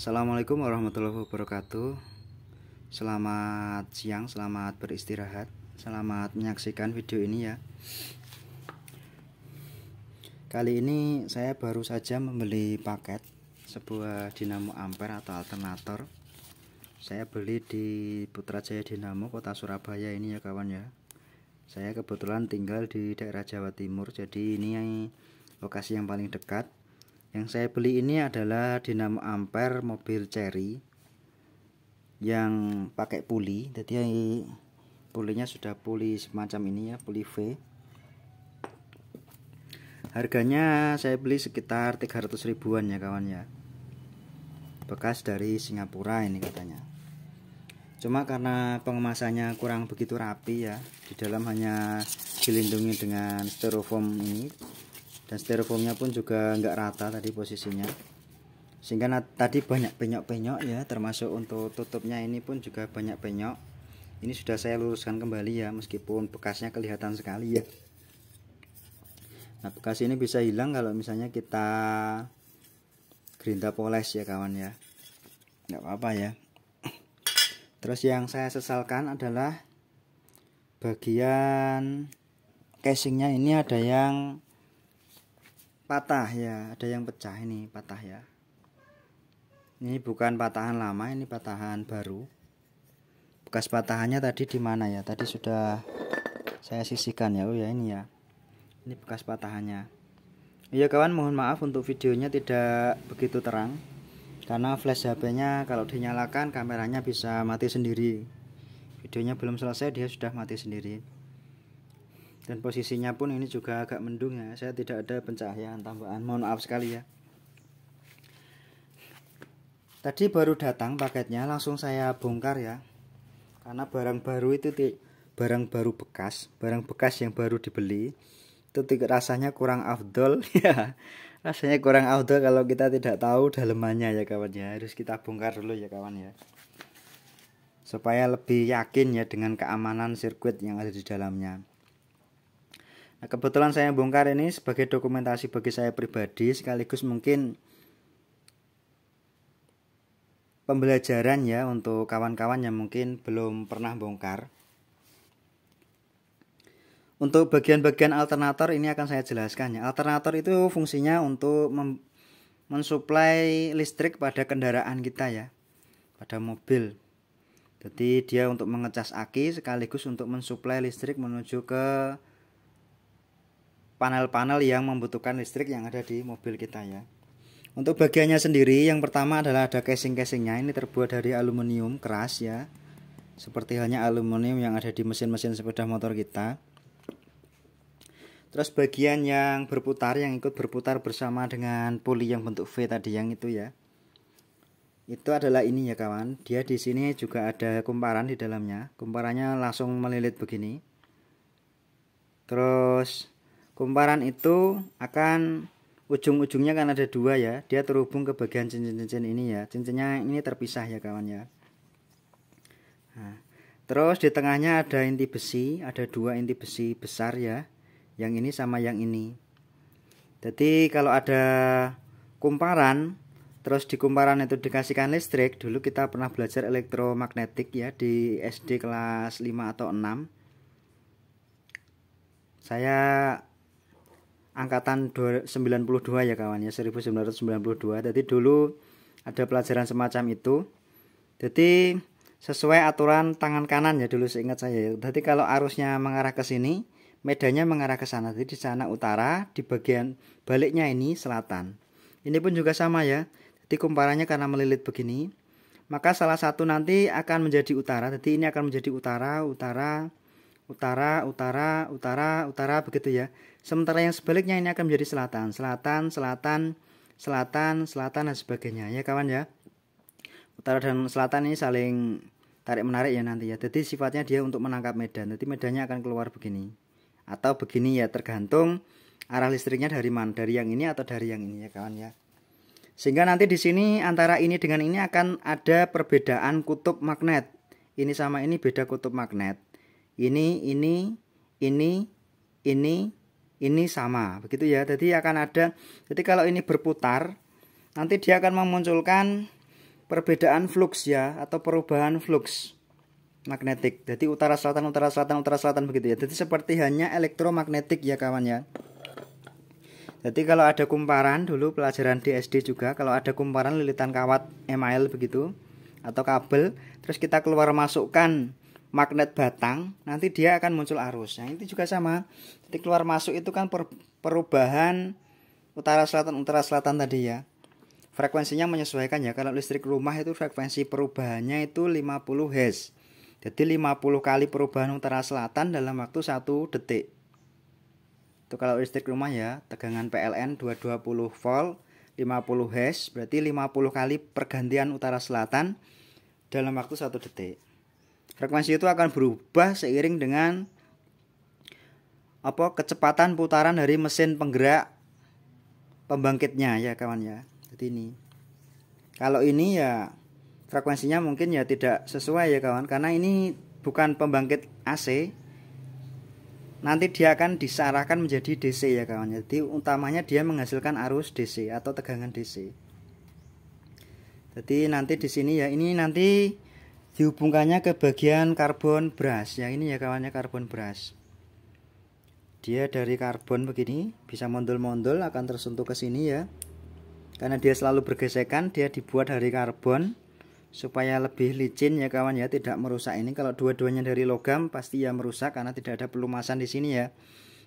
Assalamualaikum warahmatullahi wabarakatuh. Selamat siang, selamat beristirahat, selamat menyaksikan video ini ya. Kali ini saya baru saja membeli paket sebuah dinamo ampere atau alternator. Saya beli di Putrajaya Dinamo Kota Surabaya ini ya kawan ya. Saya kebetulan tinggal di daerah Jawa Timur, jadi ini lokasi yang paling dekat. Yang saya beli ini adalah dinamo ampere mobil Chery yang pakai puli. Jadi pulinya sudah puli semacam ini ya, puli V. Harganya saya beli sekitar 300 ribuan ya kawan ya. Bekas dari Singapura ini katanya. Cuma karena pengemasannya kurang begitu rapi ya, di dalam hanya dilindungi dengan styrofoam ini. Dan styrofoamnya pun juga nggak rata tadi posisinya, sehingga tadi banyak penyok-penyok ya, termasuk untuk tutupnya ini pun juga banyak penyok. Ini sudah saya luruskan kembali ya, meskipun bekasnya kelihatan sekali ya. Nah, bekas ini bisa hilang kalau misalnya kita gerinda poles ya kawan ya, nggak apa-apa ya. Terus yang saya sesalkan adalah bagian casingnya ini ada yang patah ya, ada yang pecah, ini patah ya. Ini bukan patahan lama, ini patahan baru. Bekas patahannya tadi di mana ya? Tadi sudah saya sisihkan ya. Oh ya, ini ya. Ini bekas patahannya. Iya kawan, mohon maaf untuk videonya tidak begitu terang karena flash HP-nya kalau dinyalakan kameranya bisa mati sendiri. Videonya belum selesai dia sudah mati sendiri. Dan posisinya pun ini juga agak mendung ya, saya tidak ada pencahayaan tambahan, mohon maaf sekali ya. Tadi baru datang paketnya, langsung saya bongkar ya, karena barang baru itu barang baru bekas, barang bekas yang baru dibeli itu rasanya kurang afdol ya. Rasanya kurang afdol kalau kita tidak tahu dalemannya ya kawan ya. Harus kita bongkar dulu ya kawan ya, supaya lebih yakin ya dengan keamanan sirkuit yang ada di dalamnya. Nah, kebetulan saya bongkar ini sebagai dokumentasi bagi saya pribadi, sekaligus mungkin pembelajaran ya untuk kawan-kawan yang mungkin belum pernah bongkar. Untuk bagian-bagian alternator ini akan saya jelaskan ya. Alternator itu fungsinya untuk mensuplai listrik pada kendaraan kita ya, pada mobil. Jadi dia untuk mengecas aki sekaligus untuk mensuplai listrik menuju ke panel-panel yang membutuhkan listrik yang ada di mobil kita ya. Untuk bagiannya sendiri, yang pertama adalah ada casing-casingnya. Ini terbuat dari aluminium keras ya, seperti halnya aluminium yang ada di mesin-mesin sepeda motor kita. Terus bagian yang berputar, yang ikut berputar bersama dengan puli yang bentuk V tadi yang itu ya, itu adalah ini ya kawan. Dia di sini juga ada kumparan di dalamnya. Kumparannya langsung melilit begini. Terus kumparan itu akan ujung-ujungnya kan ada dua ya, dia terhubung ke bagian cincin-cincin ini ya. Cincinnya ini terpisah ya kawan ya. Nah, terus di tengahnya ada inti besi, ada dua inti besi besar ya, yang ini sama yang ini. Jadi kalau ada kumparan, terus di kumparan itu dikasihkan listrik, dulu kita pernah belajar elektromagnetik ya di SD kelas 5 atau 6. Saya angkatan 92 ya kawan ya, 1992. Jadi dulu ada pelajaran semacam itu. Jadi sesuai aturan tangan kanan ya dulu seingat saya. Jadi kalau arusnya mengarah ke sini, medannya mengarah ke sana. Jadi di sana utara, di bagian baliknya ini selatan. Ini pun juga sama ya. Jadi kumparannya karena melilit begini, maka salah satu nanti akan menjadi utara. Jadi ini akan menjadi utara, utara, utara, utara, utara, utara begitu ya. Sementara yang sebaliknya ini akan menjadi selatan, selatan, selatan, selatan, selatan dan sebagainya ya kawan ya. Utara dan selatan ini saling tarik menarik ya nanti ya. Jadi sifatnya dia untuk menangkap medan. Jadi medannya akan keluar begini atau begini ya, tergantung arah listriknya dari mana, dari yang ini atau dari yang ini ya kawan ya. Sehingga nanti di sini antara ini dengan ini akan ada perbedaan kutub magnet. Ini sama ini beda kutub magnet. Ini sama begitu ya. Jadi akan ada, jadi kalau ini berputar nanti dia akan memunculkan perbedaan flux ya, atau perubahan flux magnetik. Jadi utara selatan begitu ya. Jadi seperti hanya elektromagnetik ya kawan ya. Jadi kalau ada kumparan, dulu pelajaran di SD juga, kalau ada kumparan lilitan kawat email begitu atau kabel, terus kita keluar masukkan magnet batang, nanti dia akan muncul arus. Nah, itu juga sama. Jadi keluar masuk itu kan perubahan utara selatan tadi ya. Frekuensinya menyesuaikan ya. Kalau listrik rumah itu frekuensi perubahannya itu 50 Hz. Jadi 50 kali perubahan utara selatan dalam waktu 1 detik. Itu kalau listrik rumah ya, tegangan PLN 220 volt 50 Hz, berarti 50 kali pergantian utara selatan dalam waktu 1 detik. Frekuensi itu akan berubah seiring dengan kecepatan putaran dari mesin penggerak pembangkitnya ya kawan ya. Jadi ini. Kalau ini ya frekuensinya mungkin ya tidak sesuai ya kawan, karena ini bukan pembangkit AC. Nanti dia akan disarahkan menjadi DC ya kawan. Jadi utamanya dia menghasilkan arus DC atau tegangan DC. Jadi nanti di sini ya, ini nanti dihubungkannya ke bagian karbon brush ya, ini ya kawannya karbon brush. Dia dari karbon begini, bisa mondol-mondol akan tersentuh ke sini ya. Karena dia selalu bergesekan, dia dibuat dari karbon supaya lebih licin ya kawan ya, tidak merusak ini. Kalau dua-duanya dari logam pasti ya merusak karena tidak ada pelumasan di sini ya.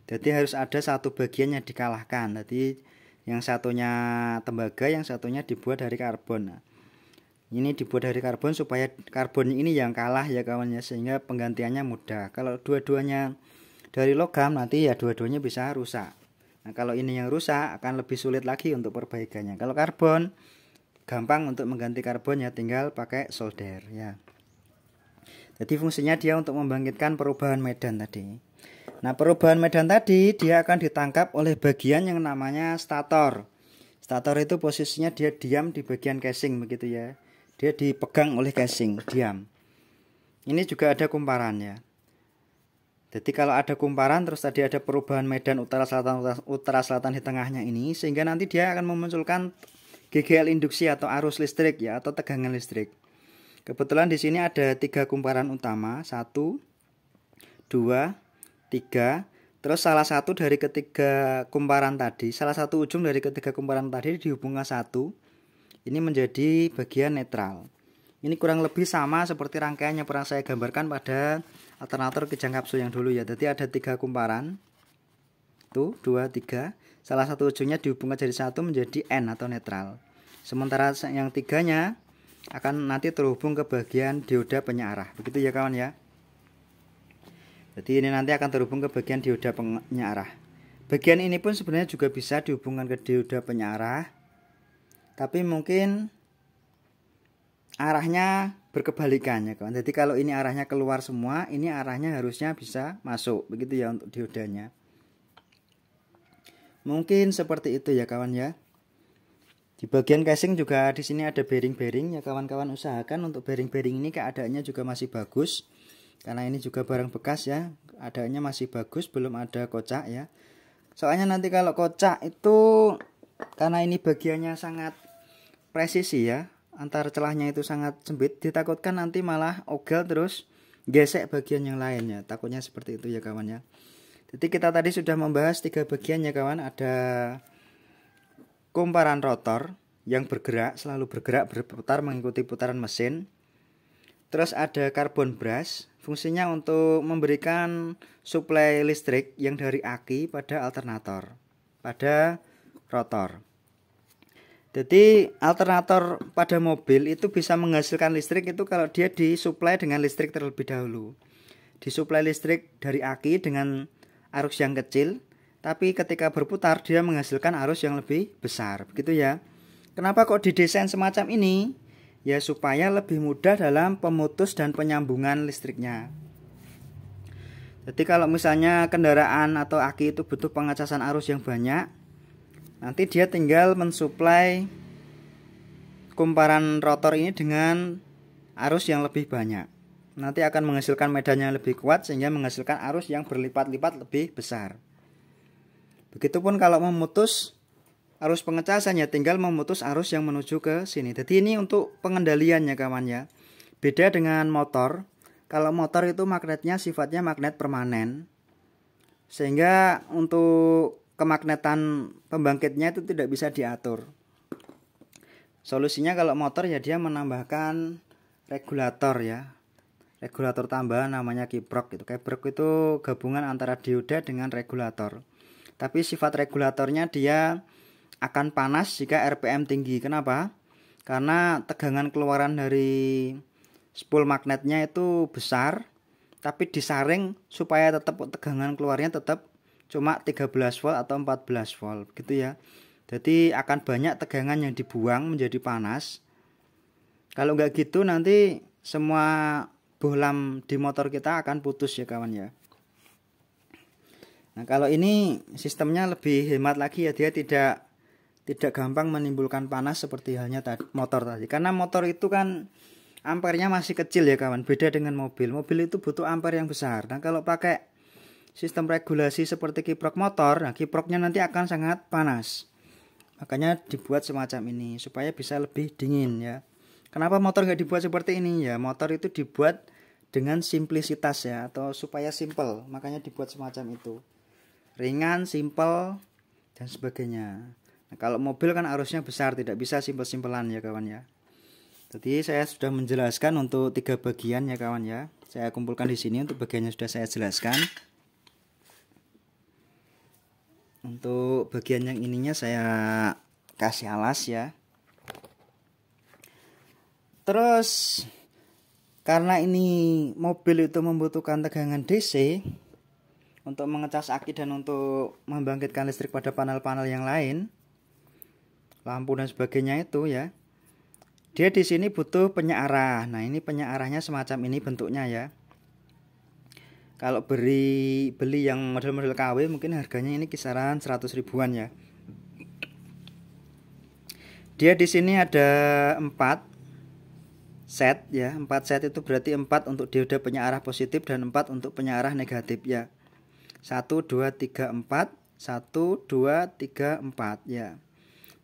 Jadi harus ada satu bagian yang dikalahkan. Jadi yang satunya tembaga, yang satunya dibuat dari karbon. Nah, ini dibuat dari karbon supaya karbon ini yang kalah ya kawan ya, sehingga penggantiannya mudah. Kalau dua-duanya dari logam nanti ya dua-duanya bisa rusak. Nah, kalau ini yang rusak akan lebih sulit lagi untuk perbaikannya. Kalau karbon gampang untuk mengganti karbon ya, tinggal pakai solder ya. Jadi fungsinya dia untuk membangkitkan perubahan medan tadi. Nah, perubahan medan tadi dia akan ditangkap oleh bagian yang namanya stator. Stator itu posisinya dia diam di bagian casing begitu ya. Dia dipegang oleh casing, diam. Ini juga ada kumparan ya. Jadi kalau ada kumparan terus tadi ada perubahan medan utara selatan di tengahnya ini, sehingga nanti dia akan memunculkan GGL induksi atau arus listrik ya, atau tegangan listrik. Kebetulan di sini ada 3 kumparan utama, 1, 2, 3. Terus salah satu dari ketiga kumparan tadi, salah satu ujung dari ketiga kumparan tadi dihubungkan satu. Ini menjadi bagian netral. Ini kurang lebih sama seperti rangkaian yang pernah saya gambarkan pada alternator kijang kapsul yang dulu ya. Jadi ada 3 kumparan. Tuh, 2, 3. Salah satu ujungnya dihubungkan jadi satu menjadi N atau netral. Sementara yang tiganya akan nanti terhubung ke bagian dioda penyearah. Begitu ya kawan ya. Jadi ini nanti akan terhubung ke bagian dioda penyearah. Bagian ini pun sebenarnya juga bisa dihubungkan ke dioda penyearah. Tapi mungkin arahnya berkebalikan ya kawan. Jadi kalau ini arahnya keluar semua, ini arahnya harusnya bisa masuk. Begitu ya untuk diodanya. Mungkin seperti itu ya kawan ya. Di bagian casing juga di sini ada bearing-bearing ya kawan-kawan, usahakan untuk bearing-bearing ini keadaannya juga masih bagus. Karena ini juga barang bekas ya, keadaannya masih bagus, belum ada kocak ya. Soalnya nanti kalau kocak itu karena ini bagiannya sangat presisi ya, antar celahnya itu sangat sempit, ditakutkan nanti malah ogel terus gesek bagian yang lainnya. Takutnya seperti itu ya kawan ya. Jadi kita tadi sudah membahas 3 bagian ya kawan. Ada kumparan rotor yang bergerak, selalu bergerak, berputar mengikuti putaran mesin. Terus ada karbon brush, fungsinya untuk memberikan suplai listrik yang dari aki pada alternator, pada rotor. Jadi alternator pada mobil itu bisa menghasilkan listrik itu kalau dia disuplai dengan listrik terlebih dahulu. Disuplai listrik dari aki dengan arus yang kecil, tapi ketika berputar dia menghasilkan arus yang lebih besar, begitu ya. Kenapa kok didesain semacam ini? Ya supaya lebih mudah dalam pemutus dan penyambungan listriknya. Jadi kalau misalnya kendaraan atau aki itu butuh pengecasan arus yang banyak, nanti dia tinggal mensuplai kumparan rotor ini dengan arus yang lebih banyak. Nanti akan menghasilkan medan yang lebih kuat sehingga menghasilkan arus yang berlipat-lipat lebih besar. Begitupun kalau memutus arus pengecasannya, tinggal memutus arus yang menuju ke sini. Jadi ini untuk pengendaliannya kawan ya. Beda dengan motor. Kalau motor itu magnetnya sifatnya magnet permanen, sehingga untuk kemagnetan pembangkitnya itu tidak bisa diatur. Solusinya kalau motor ya dia menambahkan regulator ya, regulator tambahan namanya kiprok. Kiprok itu gabungan antara dioda dengan regulator. Tapi sifat regulatornya dia akan panas jika RPM tinggi. Kenapa? Karena tegangan keluaran dari spool magnetnya itu besar, tapi disaring supaya tetap tegangan keluarnya tetap cuma 13 volt atau 14 volt gitu ya. Jadi akan banyak tegangan yang dibuang menjadi panas. Kalau nggak gitu nanti semua bohlam di motor kita akan putus ya kawan ya. Nah kalau ini sistemnya lebih hemat lagi ya, dia tidak gampang menimbulkan panas seperti halnya motor tadi. Karena motor itu kan ampernya masih kecil ya kawan, beda dengan mobil. Mobil itu butuh ampere yang besar. Nah kalau pakai sistem regulasi seperti kiprok motor, nah kiproknya nanti akan sangat panas. Makanya dibuat semacam ini supaya bisa lebih dingin ya. Kenapa motor nggak dibuat seperti ini ya? Motor itu dibuat dengan simplisitas ya, atau supaya simple. Makanya dibuat semacam itu. Ringan, simple, dan sebagainya. Nah, kalau mobil kan arusnya besar, tidak bisa simpel-simpelan ya kawan ya. Jadi saya sudah menjelaskan untuk 3 bagian ya kawan ya. Saya kumpulkan di sini, untuk bagiannya sudah saya jelaskan. Untuk bagian yang ininya saya kasih alas ya. Terus karena ini mobil itu membutuhkan tegangan DC untuk mengecas aki dan untuk membangkitkan listrik pada panel-panel yang lain, lampu dan sebagainya itu ya. Dia di sini butuh penyearah. Nah, ini penyearahnya semacam ini bentuknya ya. Kalau beli yang model-model KW mungkin harganya ini kisaran 100 ribuan ya. Dia di sini ada 4 set ya. 4 set itu berarti 4 untuk dioda penyearah positif dan 4 untuk penyearah negatif ya. 1 2 3 4, 1 2 3 4 ya.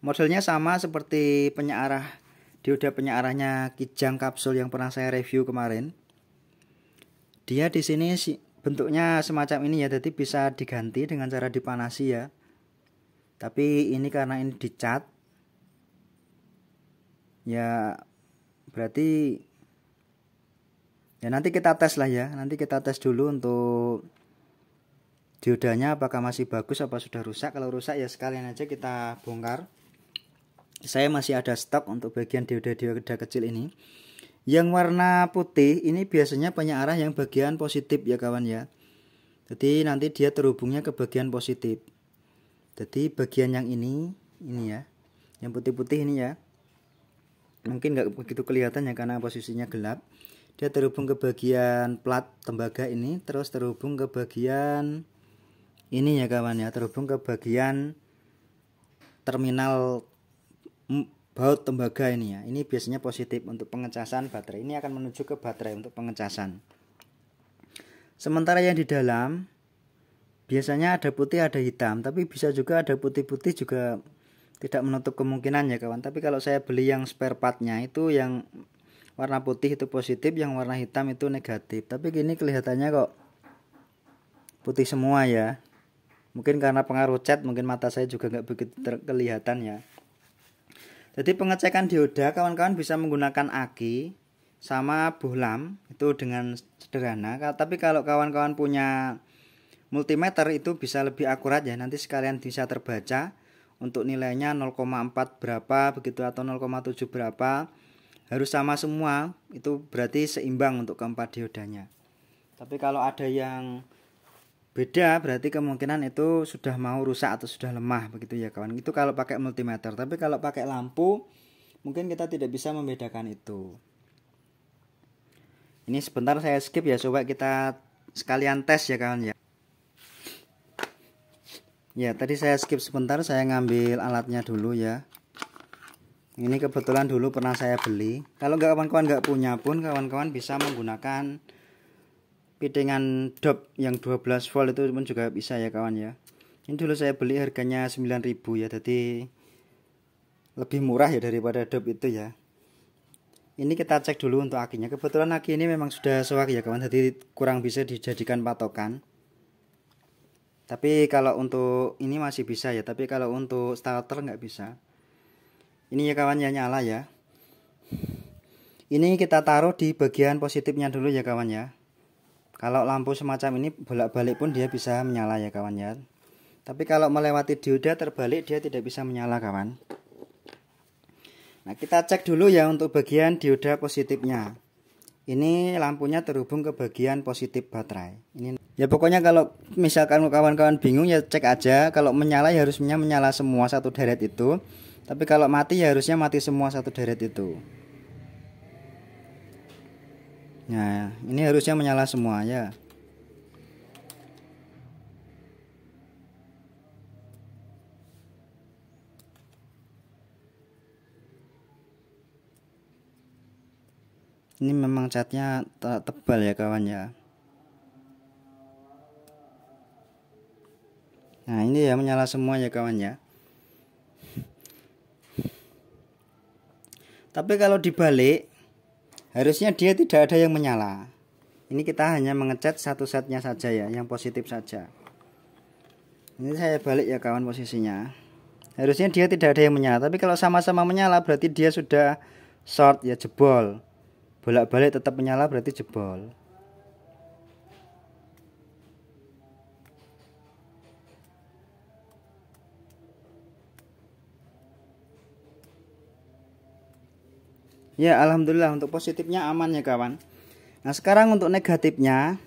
Modelnya sama seperti penyearah dioda penyearahnya Kijang kapsul yang pernah saya review kemarin. Dia di sini bentuknya semacam ini ya, jadi bisa diganti dengan cara dipanasi ya. Tapi ini karena ini dicat, ya berarti ya nanti kita tes lah ya. Nanti kita tes dulu untuk diodanya apakah masih bagus apa sudah rusak. Kalau rusak ya sekalian aja kita bongkar. Saya masih ada stok untuk bagian dioda kecil ini. Yang warna putih ini biasanya penyearah yang bagian positif ya kawan ya. Jadi nanti dia terhubungnya ke bagian positif. Jadi bagian yang ini ya, yang putih-putih ini ya, mungkin nggak begitu kelihatan ya karena posisinya gelap. Dia terhubung ke bagian plat tembaga ini, terus terhubung ke bagian ini ya kawan ya, terhubung ke bagian terminal baut tembaga ini ya. Ini biasanya positif untuk pengecasan baterai. Ini akan menuju ke baterai untuk pengecasan. Sementara yang di dalam biasanya ada putih ada hitam, tapi bisa juga ada putih-putih juga, tidak menutup kemungkinan ya kawan. Tapi kalau saya beli yang spare partnya itu yang warna putih itu positif, yang warna hitam itu negatif. Tapi gini kelihatannya kok putih semua ya. Mungkin karena pengaruh cat, mungkin mata saya juga nggak begitu kelihatan ya. Jadi pengecekan dioda kawan-kawan bisa menggunakan aki sama bohlam itu dengan sederhana. Tapi kalau kawan-kawan punya multimeter itu bisa lebih akurat ya. Nanti sekalian bisa terbaca untuk nilainya 0,4 berapa begitu atau 0,7 berapa. Harus sama semua, itu berarti seimbang untuk keempat diodanya. Tapi kalau ada yang beda berarti kemungkinan itu sudah mau rusak atau sudah lemah begitu ya kawan. Itu kalau pakai multimeter. Tapi kalau pakai lampu mungkin kita tidak bisa membedakan itu. Ini sebentar saya skip ya, coba kita sekalian tes ya kawan ya. Ya tadi saya skip sebentar, saya ngambil alatnya dulu ya. Ini kebetulan dulu pernah saya beli. Kalau kawan-kawan nggak punya pun kawan-kawan bisa menggunakan pitingan dop yang 12 volt itu pun juga bisa ya kawan ya. Ini dulu saya beli harganya 9.000 ya. Jadi lebih murah ya daripada dop itu ya. Ini kita cek dulu untuk akinya. Kebetulan aki ini memang sudah soak ya kawan, jadi kurang bisa dijadikan patokan. Tapi kalau untuk ini masih bisa ya, tapi kalau untuk starter nggak bisa. Ini ya kawan ya, nyala ya. Ini kita taruh di bagian positifnya dulu ya kawan ya. Kalau lampu semacam ini bolak-balik pun dia bisa menyala ya kawan ya. Tapi kalau melewati dioda terbalik dia tidak bisa menyala kawan. Nah, kita cek dulu ya untuk bagian dioda positifnya. Ini lampunya terhubung ke bagian positif baterai. Ini ya pokoknya kalau misalkan kawan-kawan bingung ya cek aja. Kalau menyala ya harusnya menyala semua satu deret itu. Tapi kalau mati ya harusnya mati semua satu deret itu. Nah, ini harusnya menyala semua ya. Ini memang catnya tebal ya kawan ya. Nah, ini ya menyala semua ya kawan ya. Tapi kalau dibalik harusnya dia tidak ada yang menyala. Ini kita hanya mengecat satu setnya saja ya, yang positif saja. Ini saya balik ya kawan posisinya. Harusnya dia tidak ada yang menyala. Tapi kalau sama-sama menyala berarti dia sudah short ya, jebol. Bolak-balik tetap menyala berarti jebol. Ya alhamdulillah untuk positifnya aman ya kawan. Nah sekarang untuk negatifnya,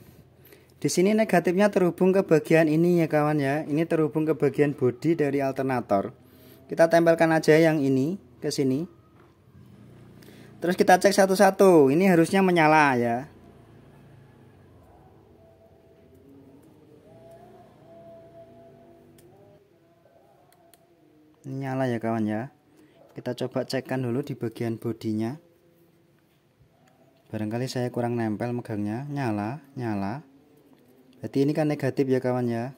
di sini negatifnya terhubung ke bagian ini ya kawan ya. Ini terhubung ke bagian bodi dari alternator. Kita tempelkan aja yang ini ke sini. Terus kita cek satu-satu. Ini harusnya menyala ya. Ini nyala ya kawan ya. Kita coba cekkan dulu di bagian bodinya. Barangkali saya kurang nempel megangnya. Nyala, nyala. Berarti ini kan negatif ya kawan ya.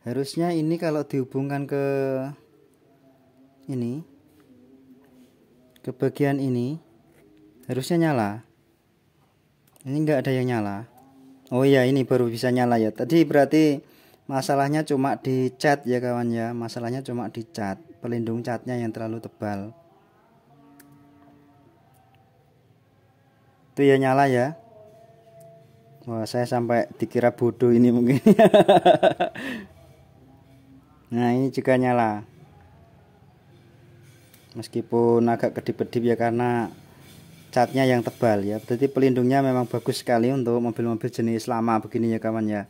Harusnya ini kalau dihubungkan ke ini, ke bagian ini, harusnya nyala. Ini enggak ada yang nyala. Oh iya, ini baru bisa nyala ya. Tadi berarti masalahnya cuma di cat ya kawan ya. Masalahnya cuma di cat, pelindung catnya yang terlalu tebal. Itu ya nyala ya. Wah, saya sampai dikira bodoh ini mungkin. Nah, ini juga nyala. Meskipun agak kedip-kedip ya karena catnya yang tebal ya. Berarti pelindungnya memang bagus sekali untuk mobil-mobil jenis lama begini ya kawan ya.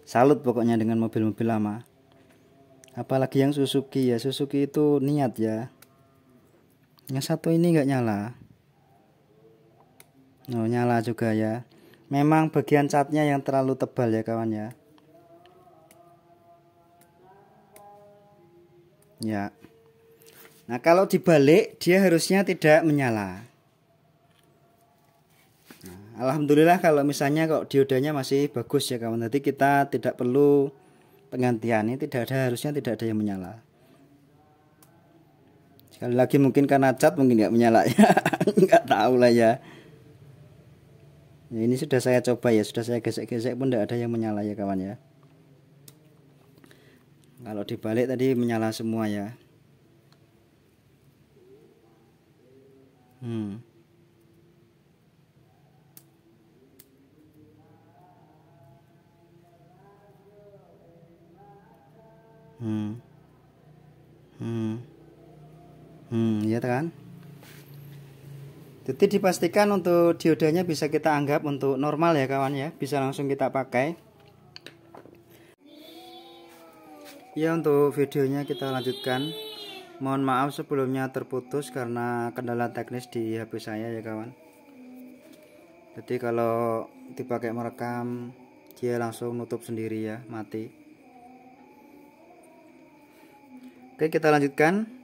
Salut pokoknya dengan mobil-mobil lama. Apalagi yang Suzuki ya. Suzuki itu niat ya. Yang satu ini nggak nyala. Oh, nyala juga ya. Memang bagian catnya yang terlalu tebal ya kawan ya. Ya. Nah kalau dibalik dia harusnya tidak menyala. Nah, alhamdulillah kalau misalnya kok diodanya masih bagus ya kawan. Jadi kita tidak perlu penggantian. Ini tidak ada, harusnya tidak ada yang menyala. Sekali lagi mungkin karena cat mungkin nggak menyala ya. Nggak tahu lah ya. Ya, ini sudah saya coba ya, sudah saya gesek-gesek pun tidak ada yang menyala ya kawan ya. Kalau dibalik tadi menyala semua ya. Hmm. Ya kan? Jadi dipastikan untuk diodanya bisa kita anggap untuk normal ya kawan ya, bisa langsung kita pakai. Ya untuk videonya kita lanjutkan. Mohon maaf sebelumnya terputus karena kendala teknis di HP saya ya kawan. Jadi kalau dipakai merekam dia langsung nutup sendiri ya, mati. Oke kita lanjutkan.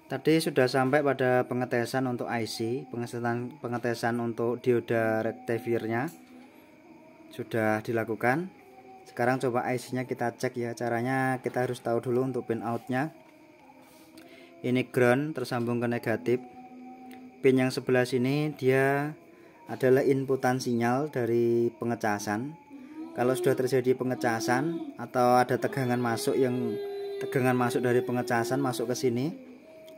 Tadi sudah sampai pada pengetesan untuk IC, pengetesan untuk dioda rectifiernya sudah dilakukan. Sekarang coba IC nya kita cek ya. Caranya kita harus tahu dulu untuk pin out nya. ini ground tersambung ke negatif. Pin yang sebelah sini dia adalah inputan sinyal dari pengecasan. Kalau sudah terjadi pengecasan atau ada tegangan masuk dari pengecasan masuk ke sini,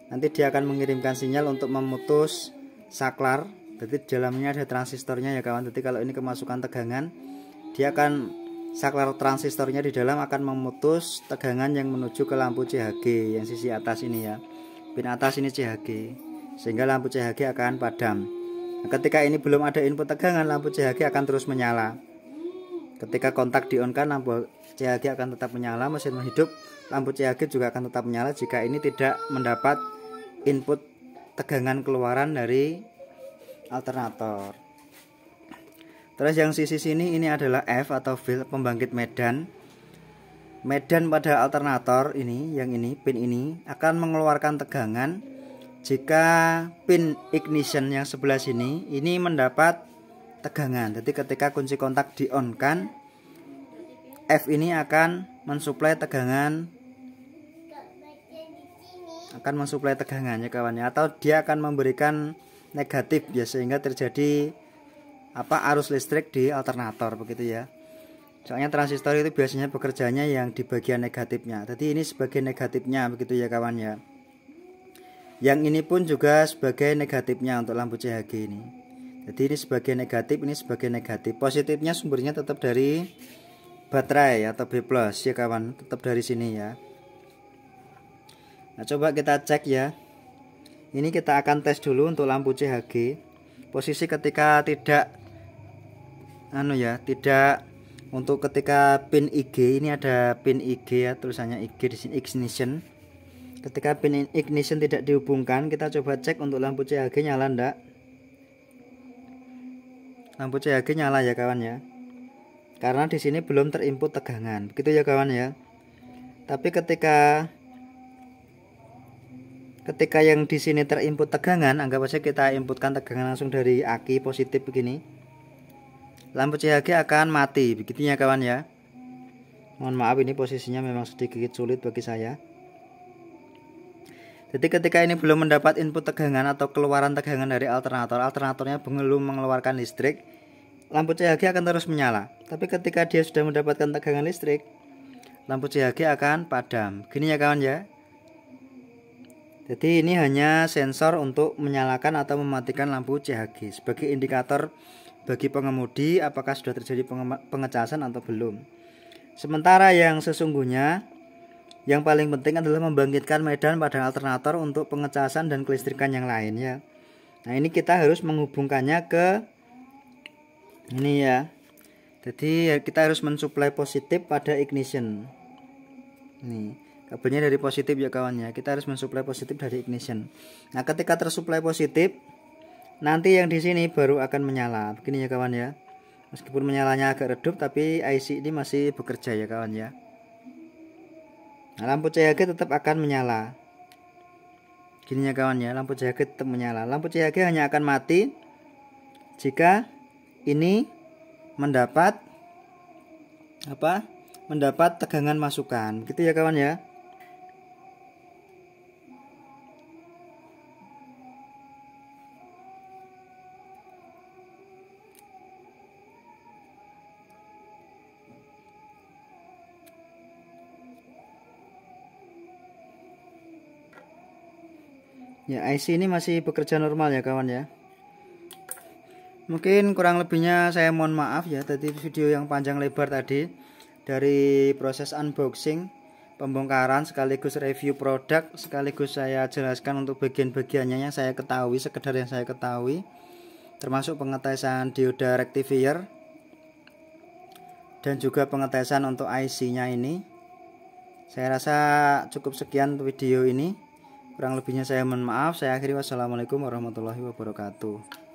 nanti dia akan mengirimkan sinyal untuk memutus saklar. Jadi di dalamnya ada transistornya ya kawan. Jadi kalau ini kemasukan tegangan, dia akan saklar transistornya di dalam akan memutus tegangan yang menuju ke lampu CHG yang sisi atas ini ya. Pin atas ini CHG, sehingga lampu CHG akan padam. Nah, ketika ini belum ada input tegangan, lampu CHG akan terus menyala. Ketika kontak di-on-kan, lampu CHG akan tetap menyala, mesin hidup, lampu CHG juga akan tetap menyala jika ini tidak mendapat input tegangan keluaran dari alternator. Terus yang sisi sini ini adalah F atau field, pembangkit medan. Medan pada alternator ini, yang ini, pin ini akan mengeluarkan tegangan jika pin ignition yang sebelah sini ini mendapat tegangan. Jadi ketika kunci kontak di-on-kan, F ini akan mensuplai tegangan, ya kawannya, atau dia akan memberikan negatif ya, sehingga terjadi arus listrik di alternator begitu ya. Soalnya transistor itu biasanya bekerjanya yang di bagian negatifnya. Jadi ini sebagai negatifnya begitu ya kawan ya. Yang ini pun juga sebagai negatifnya untuk lampu CHG ini. Jadi ini sebagai negatif, ini sebagai negatif. Positifnya sumbernya tetap dari baterai atau B+ ya kawan, tetap dari sini ya. Nah, coba kita cek ya. Ini kita akan tes dulu untuk lampu CHG. Posisi ketika tidak untuk ketika pin IG, ini ada pin IG ya, tulisannya IG di sini, ignition. Ketika pin ignition tidak dihubungkan, kita coba cek untuk lampu CHG nyala enggak. Lampu CHG nyala ya kawan ya. Karena di sini belum terinput tegangan. Begitu ya kawan ya. Tapi ketika yang di sini terinput tegangan, anggap saja kita inputkan tegangan langsung dari aki positif begini. Lampu CHG akan mati, begitu ya kawan ya. Mohon maaf ini posisinya memang sedikit sulit bagi saya. Jadi ketika ini belum mendapat input tegangan atau keluaran tegangan dari alternatornya belum mengeluarkan listrik, lampu CHG akan terus menyala. Tapi ketika dia sudah mendapatkan tegangan listrik, lampu CHG akan padam. Gini ya kawan ya. Jadi ini hanya sensor untuk menyalakan atau mematikan lampu CHG sebagai indikator bagi pengemudi apakah sudah terjadi pengecasan atau belum. Sementara yang sesungguhnya yang paling penting adalah membangkitkan medan pada alternator untuk pengecasan dan kelistrikan yang lain ya. Nah, ini kita harus menghubungkannya ke ini ya. Jadi kita harus mensuplai positif pada ignition. Nih, kabelnya dari positif ya kawan ya. Kita harus mensuplai positif dari ignition. Nah, ketika tersuplai positif, nanti yang di sini baru akan menyala. Begini ya kawan ya. Meskipun menyalanya agak redup, tapi IC ini masih bekerja ya kawan ya. Nah, lampu CHG tetap akan menyala. Gini ya kawan ya, lampu CHG tetap menyala. Lampu CHG hanya akan mati jika ini mendapat tegangan masukan. Gitu ya kawan ya. Ya, IC ini masih bekerja normal ya kawan ya. Mungkin kurang lebihnya saya mohon maaf ya. Tadi video yang panjang lebar tadi dari proses unboxing, pembongkaran sekaligus review produk, sekaligus saya jelaskan untuk bagian-bagiannya yang saya ketahui, sekedar yang saya ketahui, termasuk pengetesan dioda rectifier dan juga pengetesan untuk IC-nya ini. Saya rasa cukup sekian video ini. Kurang lebihnya saya mohon maaf. Saya akhiri, wassalamualaikum warahmatullahi wabarakatuh.